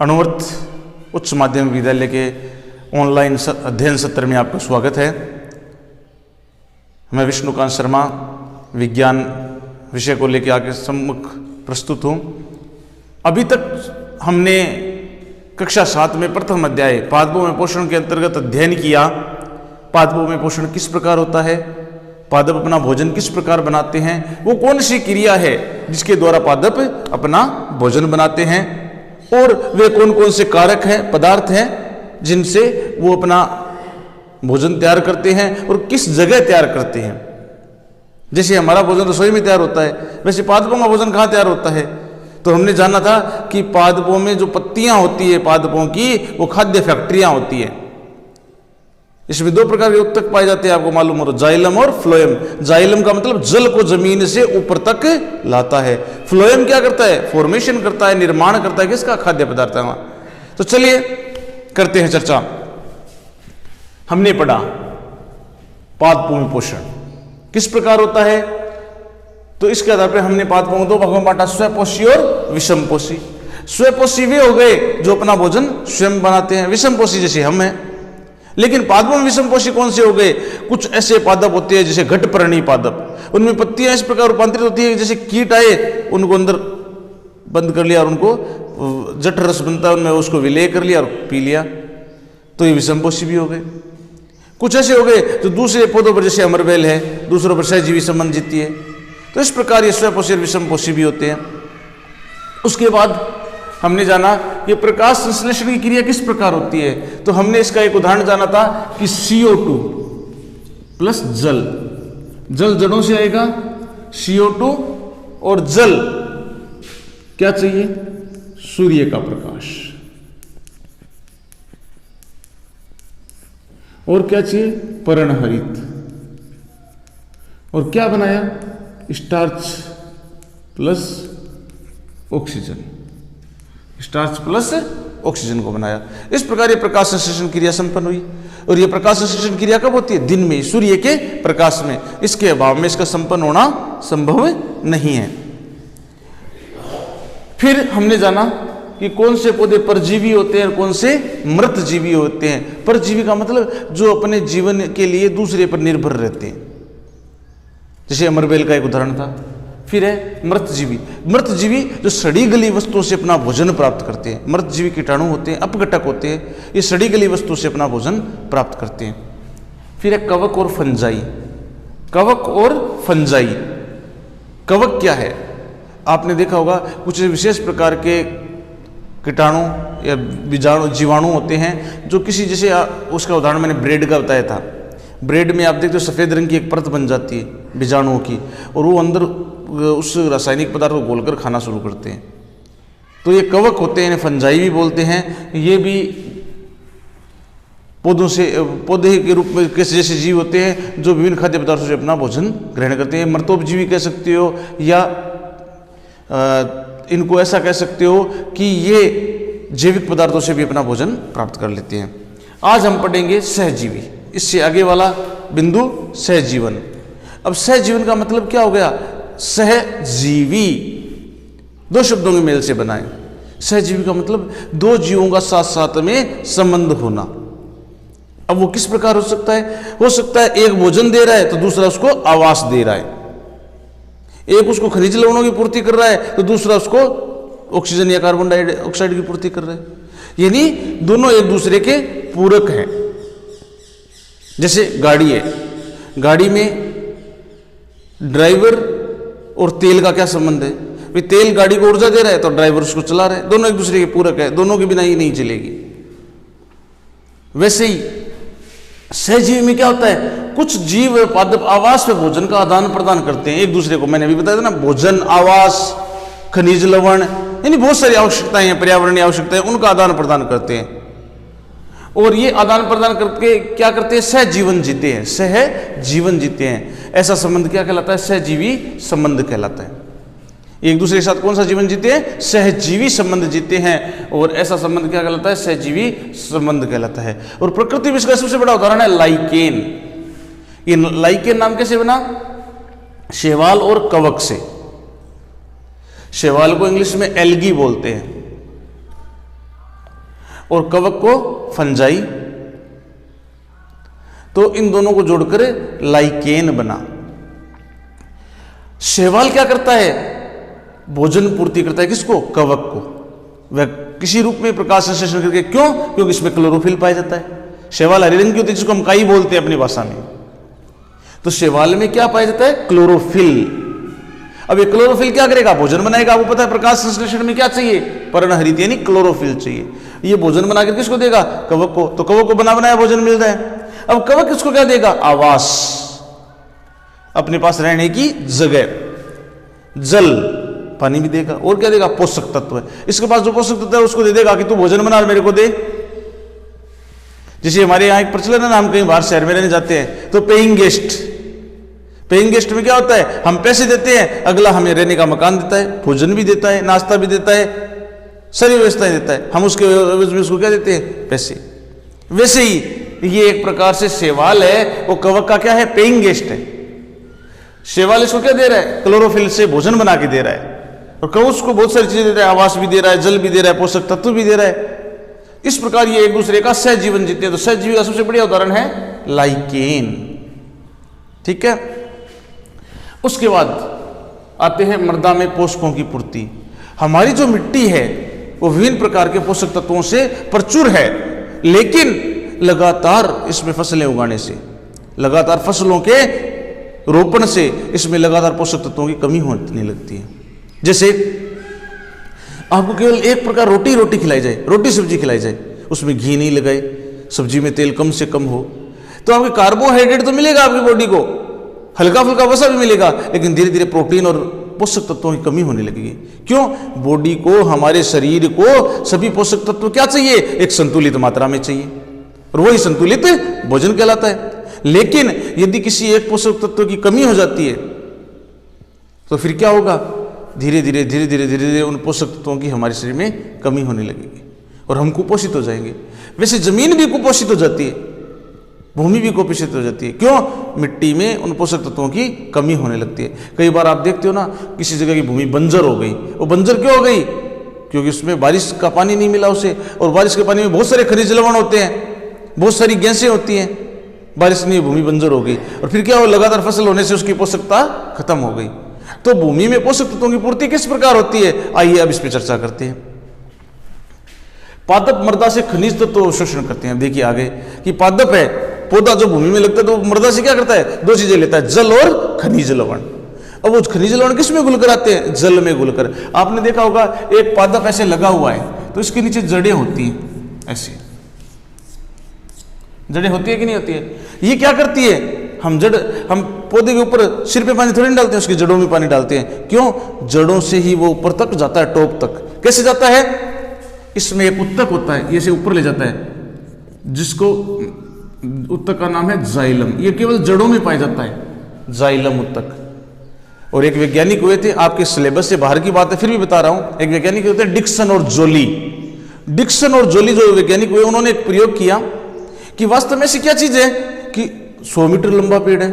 अणुव्रत उच्च माध्यमिक विद्यालय के ऑनलाइन अध्ययन सत्र में आपका स्वागत है। मैं विष्णुकांत शर्मा विज्ञान विषय को लेकर आगे सम्मुख प्रस्तुत हूँ। अभी तक हमने कक्षा 7 में प्रथम अध्याय पादपों में पोषण के अंतर्गत अध्ययन किया। पादपों में पोषण किस प्रकार होता है, पादप अपना भोजन किस प्रकार बनाते हैं, वो कौन सी क्रिया है जिसके द्वारा पादप अपना भोजन बनाते हैं, और वे कौन कौन से कारक हैं, पदार्थ हैं जिनसे वो अपना भोजन तैयार करते हैं और किस जगह तैयार करते हैं। जैसे हमारा भोजन रसोई में तैयार होता है, वैसे पादपों का भोजन कहाँ तैयार होता है। तो हमने जाना था कि पादपों में जो पत्तियां होती है पादपों की, वो खाद्य फैक्ट्रियां होती है। इसमें 2 प्रकार के उत्तक पाए जाते हैं, आपको मालूम हो, जाइलम और फ्लोएम। जाइलम का मतलब जल को जमीन से ऊपर तक लाता है। फ्लोएम क्या करता है, फॉर्मेशन करता है, निर्माण करता है किसका, खाद्य पदार्थ का। तो चलिए करते हैं चर्चा। हमने पढ़ा पादपों में पोषण किस प्रकार होता है, तो इसके आधार पर हमने पादपों को 2 भागों में बांटा, स्वपोषी और विषमपोषी। स्वपोषी वे हो गए जो अपना भोजन स्वयं बनाते हैं, विषमपोषी जैसे हम हैं। लेकिन पादपों में विषमपोषी कौन से हो गए, कुछ ऐसे पादप होते हैं जैसे घटपर्णी पादप, उनमें पत्तियां इस प्रकार रूपांतरित होती है जैसे कीट आए, उनको अंदर बंद कर लिया और उनको जठ रस बनता है उनमें, उसको विलय कर लिया और पी लिया, तो ये विषमपोषी भी हो गए। कुछ ऐसे हो गए जो दूसरे पौधों पर जैसे अमरबेल है, दूसरों पर सहजीवी संबंध जीती है, तो इस प्रकार ये स्वपोषी और विषमपोषी भी होते हैं। उसके बाद हमने जाना कि प्रकाश संश्लेषण की क्रिया किस प्रकार होती है, तो हमने इसका एक उदाहरण जाना था कि CO2 प्लस जल, जल जड़ों से आएगा, CO2 और जल क्या चाहिए, सूर्य का प्रकाश, और क्या चाहिए, पर्णहरित, और क्या बनाया, starch plus oxygen, starch plus oxygen को बनाया। इस प्रकार ये प्रकाश संश्लेषण क्रिया संपन्न हुई। और ये प्रकाश संश्लेषण क्रिया कब होती है, दिन में, सूर्य के प्रकाश में। इसके अभाव में इसका संपन्न होना संभव नहीं है। फिर हमने जाना कि कौन से पौधे परजीवी होते हैं और कौन से मृत जीवी होते हैं। परजीवी का मतलब जो अपने जीवन के लिए दूसरे पर निर्भर रहते हैं, जैसे अमरबेल का एक उदाहरण था। फिर है मृतजीवी, मृतजीवी जो सड़ी गली वस्तुओं से अपना भोजन प्राप्त करते हैं। मृतजीवी कीटाणु होते हैं, अपघटक होते हैं, ये सड़ी गली वस्तुओं से अपना भोजन प्राप्त करते हैं। फिर है कवक और फंजाई। कवक और फंजाई, कवक क्या है, आपने देखा होगा कुछ विशेष प्रकार के कीटाणु या बीजाणु जीवाणु होते हैं जो किसी, जैसे उसका उदाहरण मैंने ब्रेड का बताया था। ब्रेड में आप देखते हो सफ़ेद रंग की एक परत बन जाती है बीजाणुओं की, और वो अंदर उस रासायनिक पदार्थ को घोलकर खाना शुरू करते हैं। तो ये कवक होते हैं, इन्हें फंजाई भी बोलते हैं। ये भी पौधे के रूप में कैसे जैसे जीव होते हैं जो विभिन्न खाद्य पदार्थों से अपना भोजन ग्रहण करते हैं। मर्तोपजीवी कह सकते हो, या इनको ऐसा कह सकते हो कि ये जैविक पदार्थों से भी अपना भोजन प्राप्त कर लेते हैं। आज हम पढ़ेंगे सहजीवी, इससे आगे वाला बिंदु सहजीवन। अब सहजीवन का मतलब क्या हो गया, सहजीवी 2 शब्दों के मेल से बनाए। सहजीवी का मतलब 2 जीवों का साथ साथ में संबंध होना। अब वो किस प्रकार हो सकता है एक भोजन दे रहा है तो दूसरा उसको आवास दे रहा है, एक उसको खनिज लवणों की पूर्ति कर रहा है तो दूसरा उसको ऑक्सीजन या कार्बन डाइऑक्साइड की पूर्ति कर रहा है, यानी दोनों एक दूसरे के पूरक हैं। जैसे गाड़ी है, गाड़ी में ड्राइवर और तेल का क्या संबंध है, भाई तेल गाड़ी को ऊर्जा दे रहा है तो ड्राइवर उसको चला रहा है, दोनों एक दूसरे के पूरक है, दोनों के बिना ही नहीं चलेगी। वैसे ही सहजीवी में क्या होता है, कुछ जीव पादप आवास पे भोजन का आदान प्रदान करते हैं एक दूसरे को। मैंने अभी बताया था ना, भोजन, आवास, खनिज लवण, यानी बहुत सारी आवश्यकताएं हैं, पर्यावरणीय आवश्यकताएं, उनका आदान प्रदान करते हैं। और ये आदान प्रदान करके क्या करते हैं, सहजीवन जीते हैं, सहजीवन जीते हैं। ऐसा संबंध क्या कहलाता है, सहजीवी संबंध कहलाता है। एक दूसरे के साथ कौन सा जीवन जीते हैं, सहजीवी संबंध जीते हैं, और ऐसा संबंध क्या कहलाता है, सहजीवी संबंध कहलाता है। और प्रकृति में इसका सबसे बड़ा उदाहरण है लाइकेन। ये लाइकेन नाम कैसे बना, शैवाल और कवक से। शैवाल को इंग्लिश में एल्गी बोलते हैं, और कवक को फंजाई, तो इन दोनों को जोड़कर लाइकेन बना। शैवाल क्या करता है? भोजन पूर्ति करता है किसको? कवक को। वह किसी रूप में प्रकाश संश्लेषण करके, क्यों? क्योंकि इसमें क्लोरोफिल पाया जाता है। शैवाल हरे रंग की होती है, जिसको हम काई बोलते हैं अपनी भाषा में। तो शैवाल में क्या पाया जाता है? क्लोरोफिल। अब ये क्लोरोफिल क्या करेगा? भोजन बनाएगा। आपको पता है प्रकाश संश्लेषण में क्या चाहिए? पर्णहरित यानी क्लोरोफिल चाहिए। ये भोजन बनाकर किसको देगा? कवक को। तो कवक को बना बनाया भोजन मिल रहा है। अब कवक किसको क्या देगा? आवास, अपने पास रहने की जगह, जल, पानी भी देगा। और क्या देगा? पोषक तत्व है। इसके पास जो पोषक तत्व है उसको दे देगा कि तू भोजन बना और मेरे को दे। जैसे हमारे यहाँ एक प्रचलन है ना, हम कहीं बाहर शहर में रहने जाते हैं तो पेइंग गेस्ट। पेइंग गेस्ट में क्या होता है? हम पैसे देते हैं, अगला हमें रहने का मकान देता है, भोजन भी देता है, नाश्ता भी देता है, सारी व्यवस्थाएं देता है। हम उसके एवज में उसको क्या देते हैं? पैसे। वैसे ही ये एक प्रकार से शैवाल है, वो कवक का क्या है? पेइंग गेस्ट है। शैवाल इसको क्या दे रहा है? क्लोरोफिल से भोजन बना के दे रहा है, और कवक उसको बहुत सारी चीजें दे रहा है, आवास भी दे रहा है, जल भी दे रहा है, पोषक तत्व भी दे रहा है। इस प्रकार ये एक दूसरे का सहजीवन जीते हैं। तो सहजीवी का सबसे बढ़िया उदाहरण है लाइकेन। ठीक है। उसके बाद आते हैं मृदा में पोषकों की पूर्ति। हमारी जो मिट्टी है वो विभिन्न प्रकार के पोषक तत्वों से प्रचुर है, लेकिन लगातार इसमें फसलें उगाने से, लगातार फसलों के रोपण से इसमें लगातार पोषक तत्वों की कमी होने लगती है। जैसे आपको केवल एक प्रकार रोटी खिलाई जाए, रोटी सब्जी खिलाई जाए, उसमें घी नहीं लगाए, सब्जी में तेल कम से कम हो, तो आपके कार्बोहाइड्रेट तो मिलेगा आपकी बॉडी को, हल्का फुल्का वसा भी मिलेगा, लेकिन धीरे धीरे प्रोटीन और पोषक तत्वों की कमी होने लगेगी। क्यों? बॉडी को, हमारे शरीर को सभी पोषक तत्व क्या चाहिए? एक संतुलित मात्रा में चाहिए, और वही संतुलित भोजन कहलाता है। लेकिन यदि किसी एक पोषक तत्व की कमी हो जाती है तो फिर क्या होगा? धीरे धीरे उन पोषक तत्वों की हमारे शरीर में कमी होने लगेगी और हम कुपोषित हो जाएंगे। वैसे जमीन भी कुपोषित हो जाती है, भूमि भी कुपोषित हो जाती है। क्यों? मिट्टी में उन पोषक तत्वों की कमी होने लगती है। कई बार आप देखते हो ना, किसी जगह की भूमि बंजर हो गई। वो बंजर क्यों हो गई? क्योंकि उसमें बारिश का पानी नहीं मिला उसे, और बारिश के पानी में बहुत सारे खनिज लवण होते हैं, बहुत सारी गैसें होती हैं। बारिश नहीं, भूमि बंजर हो गई, और फिर क्या हो? लगातार फसल होने से उसकी पोषकता खत्म हो गई। तो भूमि में पोषक तत्वों की पूर्ति किस प्रकार होती है? आइए अब इस पर चर्चा करते हैं। पादप मृदा से खनिज तत्व अवशोषण करते हैं। देखिए आगे कि पादप है, पौधा जो भूमि में लगता है, तो मृदा से क्या करता है? दो चीजें लेता है, जल और खनिज लवण। अब वो खनिज लवण किस में घुलकर आते हैं? जल में घुलकर। आपने देखा होगा एक पादप ऐसे लगा हुआ है तो इसके नीचे जड़ें होती हैं, ऐसी जड़ें होती है कि नहीं होती है? ये क्या करती है? हम पौधे के ऊपर सिर पे पानी थोड़ी नहीं डालते हैं, उसकी जड़ों में पानी डालते हैं। क्यों? जड़ों से ही वो ऊपर तक जाता है, टॉप तक। कैसे जाता है? इसमें एक उत्तक होता है, ये से ऊपर ले जाता है, जिसको उत्तक का नाम है जाइलम। ये केवल जड़ों में पाया जाता है, जाइलम उत्तक। और एक वैज्ञानिक हुए थे, आपके सिलेबस से बाहर की बात है फिर भी बता रहा हूं, एक वैज्ञानिक होते हैं डिक्सन और जोली। डिक्सन और जोली जो वैज्ञानिक हुए, उन्होंने एक प्रयोग किया कि वास्तव में ऐसी क्या चीज है कि 100 मीटर लंबा पेड़ है,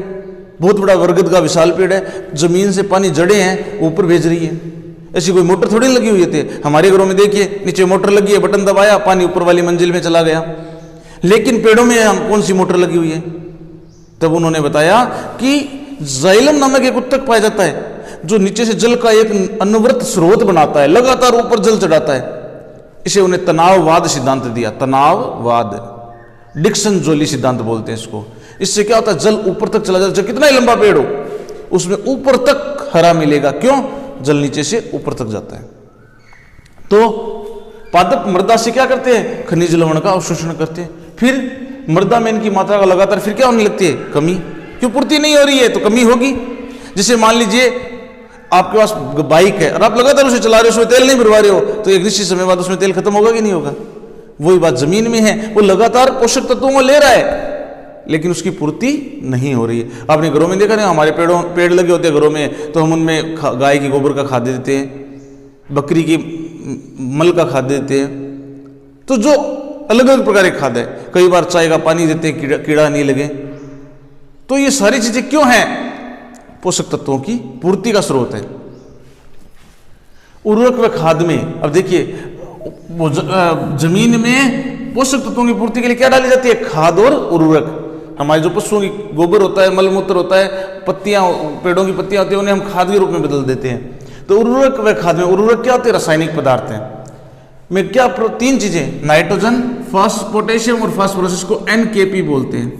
बहुत बड़ा बरगद का विशाल पेड़ है, जमीन से पानी जड़ें हैं ऊपर भेज रही है। ऐसी कोई मोटर थोड़ी लगी हुई थी। हमारे घरों में देखिए नीचे मोटर लगी है, बटन दबाया, पानी ऊपर वाली मंजिल में चला गया। लेकिन पेड़ों में हम कौन सी मोटर लगी हुई है? तब उन्होंने बताया कि जाइलम नामक एक उत्तक पाया जाता है जो नीचे से जल का एक अनवरत स्रोत बनाता है, लगातार ऊपर जल चढ़ाता है। इसे उन्हें तनाववाद सिद्धांत दिया, तनाववाद, डिक्सन जोली सिद्धांत बोलते हैं इसको। इससे क्या होता है? जल ऊपर तक चला जाता है, कितना ही लंबा पेड़ हो उसमें ऊपर तक हरा मिलेगा। क्यों? जल नीचे से ऊपर तक जाता है। तो पादप मृदा से क्या करते हैं? खनिज लवण का अवशोषण करते हैं। फिर मृदा में इनकी मात्रा का लगातार फिर क्या होने लगती है? कमी। क्यों? पूर्ति नहीं हो रही है तो कमी होगी। जैसे मान लीजिए आपके पास बाइक है और आप लगातार उसे चला रहे हो, उसमें तेल नहीं भरवा रहे हो, तो एक निश्चित समय बाद उसमें तेल खत्म होगा कि नहीं होगा? वही बात जमीन में है, वो लगातार पोषक तत्वों को ले रहा है लेकिन उसकी पूर्ति नहीं हो रही है। आपने घरों में देखा नहीं, हमारे पेड़ लगे होते हैं घरों में, तो हम उनमें गाय की गोबर का खाद देते हैं, बकरी की मल का खाद देते हैं, तो जो अलग अलग प्रकार के खाद है। कई बार चाय का पानी देते हैं, कीड़ा नहीं लगे। तो ये सारी चीजें क्यों हैं? पोषक तत्वों की पूर्ति का स्रोत है। उर्वरक व खाद में अब देखिए, जमीन में पोषक तत्वों की पूर्ति के लिए क्या डाली जाती है? खाद और उर्वरक। हमारे जो पशुओं की गोबर होता है, मलमूत्र होता है, पत्तियां, पेड़ों की पत्तियां होती है, उन्हें हम खाद के रूप में बदल देते हैं। तो उर्वरक व खाद में, उर्वरक क्या होते हैं? रासायनिक पदार्थ हैं। में क्या तीन चीजें, नाइट्रोजन, पोटेशियम और फास्फोरस, को NKP बोलते हैं।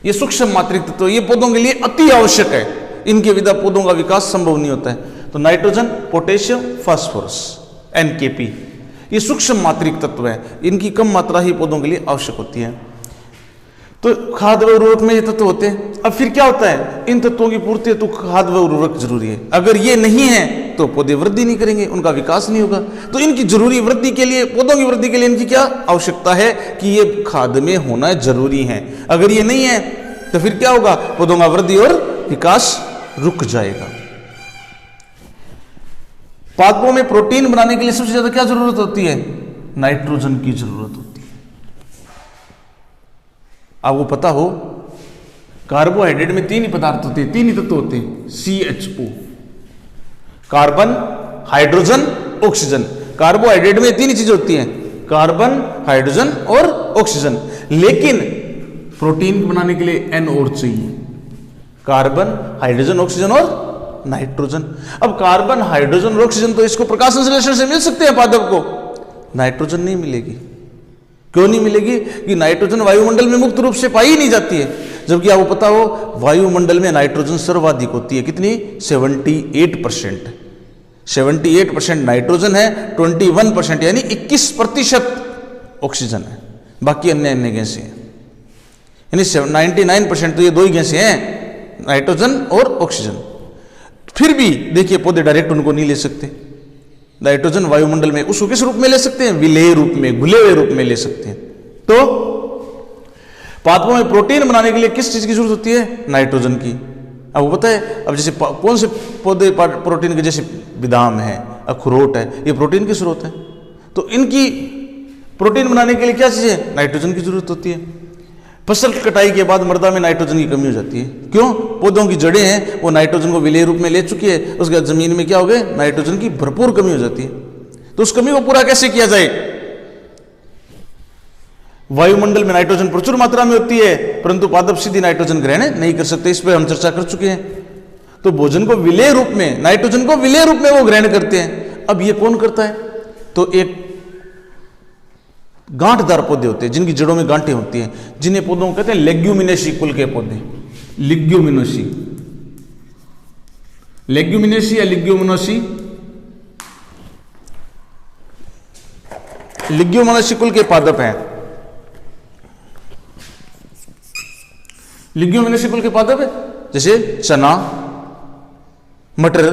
ये सूक्ष्म मात्रिक तत्व, ये पौधों के लिए अति आवश्यक है। इनके बिना पौधों का विकास संभव नहीं होता है। तो नाइट्रोजन, पोटेशियम, फास्फोरस, NKP, ये सूक्ष्म मात्रिक तत्व है। इनकी कम मात्रा ही पौधों के लिए आवश्यक होती है। तो खाद व उर्वरक में ये तत्व होते हैं। अब फिर क्या होता है? इन तत्वों की पूर्ति हेतु खाद व उर्वरक जरूरी है। अगर ये नहीं है तो पौधे वृद्धि नहीं करेंगे, उनका विकास नहीं होगा। तो इनकी जरूरी वृद्धि के लिए, पौधों की वृद्धि के लिए इनकी क्या आवश्यकता है? कि ये खाद में होना जरूरी है। अगर ये नहीं है तो फिर क्या होगा? पौधों का वृद्धि और विकास रुक जाएगा। पादपों में प्रोटीन बनाने के लिए सबसे ज्यादा क्या जरूरत होती है? नाइट्रोजन की जरूरत होती है। आपको पता हो, कार्बोहाइड्रेट में तीन ही पदार्थ होते हैं, तीन ही तत्व होते हैं, CHO, carbon, hydrogen, oxygen. Carbohydrate में तीन ही चीजें होती हैं, कार्बन, हाइड्रोजन और ऑक्सीजन। लेकिन प्रोटीन बनाने के लिए N और चाहिए, कार्बन, हाइड्रोजन, ऑक्सीजन और नाइट्रोजन। अब कार्बन, हाइड्रोजन और ऑक्सीजन तो इसको प्रकाश संश्लेषण से मिल सकते हैं पादप को, नाइट्रोजन नहीं मिलेगी। क्यों नहीं मिलेगी? कि नाइट्रोजन वायुमंडल में मुक्त रूप से पाई नहीं जाती है। जबकि आपको पता हो, वायुमंडल में नाइट्रोजन सर्वाधिक होती है। कितनी? 78%। 78% नाइट्रोजन है, 21% यानी 21% ऑक्सीजन है, बाकी अन्य अन्य गैसें हैं। यानी 99% तो ये दो ही गैसें हैं, नाइट्रोजन और ऑक्सीजन। फिर भी देखिए, पौधे डायरेक्ट उनको नहीं ले सकते। नाइट्रोजन वायुमंडल में उसको किस रूप में ले सकते हैं? विलेय रूप में, घुले हुए रूप में ले सकते हैं। तो पादपों में प्रोटीन बनाने के लिए किस चीज की जरूरत होती है? नाइट्रोजन की। अब वो पता है, अब जैसे कौन से पौधे प्रोटीन के, जैसे बादाम है, अखरोट है, ये प्रोटीन के स्रोत है। तो इनकी प्रोटीन बनाने के लिए क्या चीज है? नाइट्रोजन की जरूरत होती है। फसल कटाई के बाद मृदा में नाइट्रोजन की कमी हो जाती है। क्यों? पौधों की जड़ें हैं, वो नाइट्रोजन को विलेय रूप में ले चुकी है, उसके बाद जमीन में क्या हो गए? नाइट्रोजन की भरपूर कमी हो जाती है। तो उस कमी को पूरा कैसे किया जाए? वायुमंडल में नाइट्रोजन प्रचुर मात्रा में होती है, परंतु पादप सीधी नाइट्रोजन ग्रहण नहीं कर सकते। इस पर हम चर्चा कर चुके हैं। तो भोजन को विलेय रूप में, नाइट्रोजन को विलेय रूप में वो ग्रहण करते हैं। अब ये कौन करता है? तो एक गांठदार पौधे होते हैं, जिनकी जड़ों में गांठें होती हैं, जिन्हें पौधों को कहते हैं लेग्यूमिनेसी कुल के पौधे। लिग्यूमिनोसी, लेग्यूमिनेसी या लिग्यूमिनोसी, लिग्यूमिनोसी कुल के पादप हैं। लिग्यूमिनोसी कुल के पादप है, जैसे चना, मटर।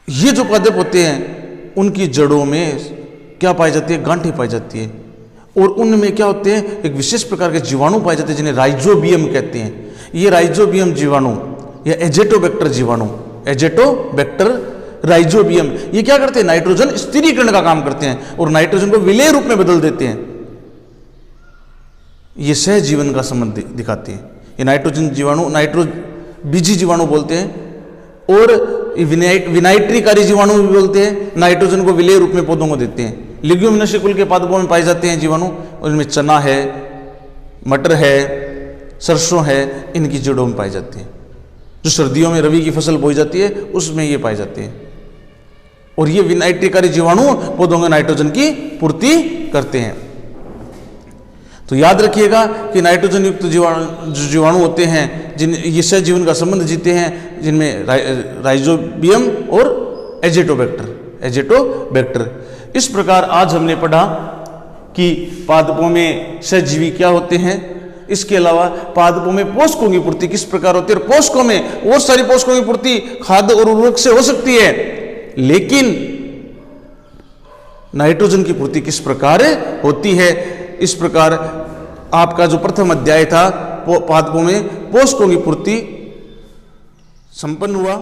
ये जो पादप होते हैं, उनकी जड़ों में क्या पाई जाती है? गांठें पाई जाती है। और उनमें क्या होते हैं? एक विशेष प्रकार के जीवाणु पाए जाते हैं, जिन्हें राइजोबियम कहते हैं। ये राइजोबियम जीवाणु या एजेटोबैक्टर जीवाणु, एजेटोबैक्टर राइजोबियम, ये क्या करते हैं? नाइट्रोजन स्थिरीकरण का काम करते हैं और नाइट्रोजन को विलेय रूप में बदल देते हैं। ये सहजीवन का संबंध दिखाते हैं। ये नाइट्रोजन जीवाणु नाइट्रोबीजी जीवाणु बोलते हैं, और विनाइट्रीकारी जीवाणु भी बोलते हैं। नाइट्रोजन को विलेय रूप में पौधों को देते हैं। लिग्यूमिनोसी कुल के पादपों में पाए जाते हैं जीवाणु। उनमें चना है, मटर है, सरसों है, इनकी जड़ों में पाए जाते हैं। जो सर्दियों में रबी की फसल बोई जाती है, उसमें ये पाए जाते हैं। और ये विनाइट्रीकारी जीवाणु पौधों में नाइट्रोजन की पूर्ति करते हैं। तो याद रखिएगा कि नाइट्रोजन युक्त जीवाणु होते हैं, जिन ये सहजीवन का संबंध जीते हैं, जिनमें राइजोबियम और एजेटोबैक्टर। इस प्रकार आज हमने पढ़ा कि पादपों में सहजीवी क्या होते हैं। इसके अलावा पादपों में पोषकों की पूर्ति किस प्रकार होती है, और पोषकों में और सारी पोषकों की पूर्ति खाद्य और उर्वरक से हो सकती है, लेकिन नाइट्रोजन की पूर्ति किस प्रकार होती है। इस प्रकार आपका जो प्रथम अध्याय था पादपों में पोषकों की पूर्ति संपन्न हुआ।